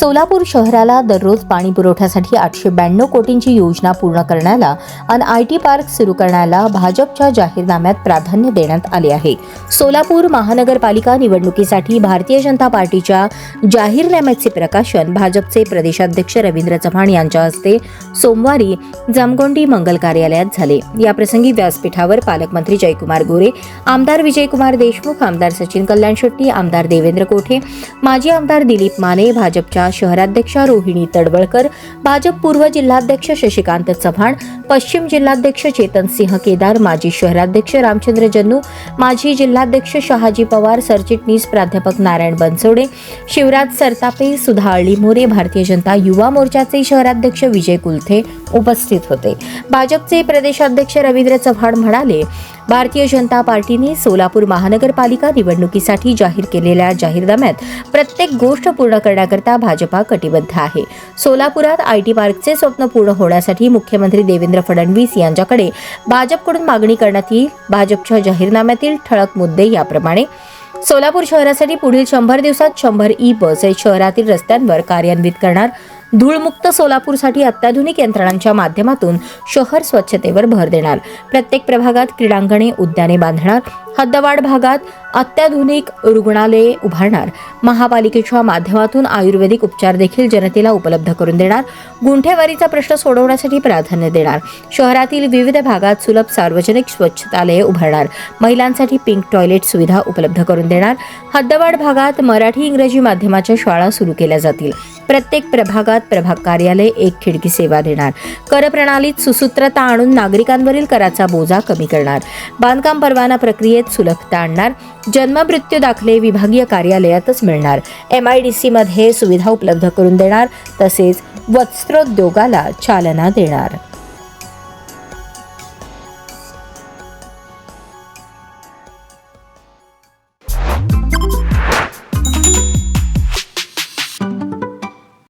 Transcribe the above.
सोलापूर शहराला दररोज पाणी पुरवठ्यासाठी 892 कोटींची योजना पूर्ण करण्याला आणि आयटी पार्क सुरू करण्याला भाजपच्या जाहीरनाम्यात प्राधान्य देण्यात आले आहे. सोलापूर महानगरपालिका निवडणुकीसाठी भारतीय जनता पार्टीच्या जाहीरनाम्याचे प्रकाशन भाजपचे प्रदेशाध्यक्ष रवींद्र चव्हाण यांच्या हस्ते सोमवारी जामगोंडी मंगल कार्यालयात झाले. याप्रसंगी व्यासपीठावर पालकमंत्री जयकुमार गोरे, आमदार विजयकुमार देशमुख, आमदार सचिन कल्याण शेट्टी, आमदार देवेंद्र कोठे, माजी आमदार दिलीप माने, भाजपच्या शहराध्यक्षा रोहिणी तडवळकर, भाजप पूर्व जिल्हाध्यक्ष शशिकांत चव्हाण, पश्चिम जिल्हाध्यक्ष चेतन सिंह केदार, माजी शहराध्यक्ष रामचंद्र जन्नू, माजी जिल्हाध्यक्ष शहाजी पवार, सरचिटणीस प्राध्यापक नारायण बनसोडे, शिवराज सरतापे, सुधा अळीमोरे, भारतीय जनता युवा मोर्चाचे शहराध्यक्ष विजय कुलथे उपस्थित होते. भाजपचे प्रदेशाध्यक्ष रवींद्र चव्हाण म्हणाले, भारतीय जनता पार्टीने सोलापूर महानगरपालिका निवडणुकीसाठी जाहीर केलेल्या जाहीरनाम्यात प्रत्येक गोष्ट पूर्ण करण्याकरता भाजपा कटिबद्ध आहे. सोलापुरात आयटी पार्कचे स्वप्न पूर्ण होण्यासाठी मुख्यमंत्री देवेंद्र फडणवीस यांच्याकडे भाजपकडून मागणी करण्यात येईल. भाजपच्या जाहीरनाम्यातील ठळक मुद्दे याप्रमाणे: सोलापूर शहरासाठी पुढील 100 दिवसात 100 ई-बस शहरातील रस्त्यांवर कार्यान्वित करणार. धूळमुक्त सोलापूरसाठी अत्याधुनिक यंत्रणांच्या माध्यमातून शहर स्वच्छतेवर भर देणार. प्रत्येक प्रभागात क्रीडांगणे, उद्याने बांधणार. हद्दवाढ भागात अत्याधुनिक रुग्णालये उभारणार. महापालिकेच्या माध्यमातून आयुर्वेदिक उपचार देखील जनतेला उपलब्ध करून देणार. गुंठेवारीचा प्रश्न सोडवण्यासाठी प्राधान्य देणार. शहरातील विविध भागात सुलभ सार्वजनिक स्वच्छतालये उभारणार. महिलांसाठी पिंक टॉयलेट सुविधा उपलब्ध करून देणार. हद्दवाढ भागात मराठी इंग्रजी माध्यमाच्या शाळा सुरू केल्या जातील. प्रत्येक प्रभागात प्रभाग कार्यालय, एक खिडकी सेवा देणार. कर प्रणालीत सुसूत्रता आणून नागरिकांवरील कराचा बोजा कमी करणार. बांधकाम परवाना प्रक्रियेत सुलभता आणणार. जन्म मृत्यू दाखले विभागीय कार्यालयातच मिळणार. MIDC मध्ये सुविधा उपलब्ध करून देणार. तसेच वस्त्रोद्योगाला चालना देणार.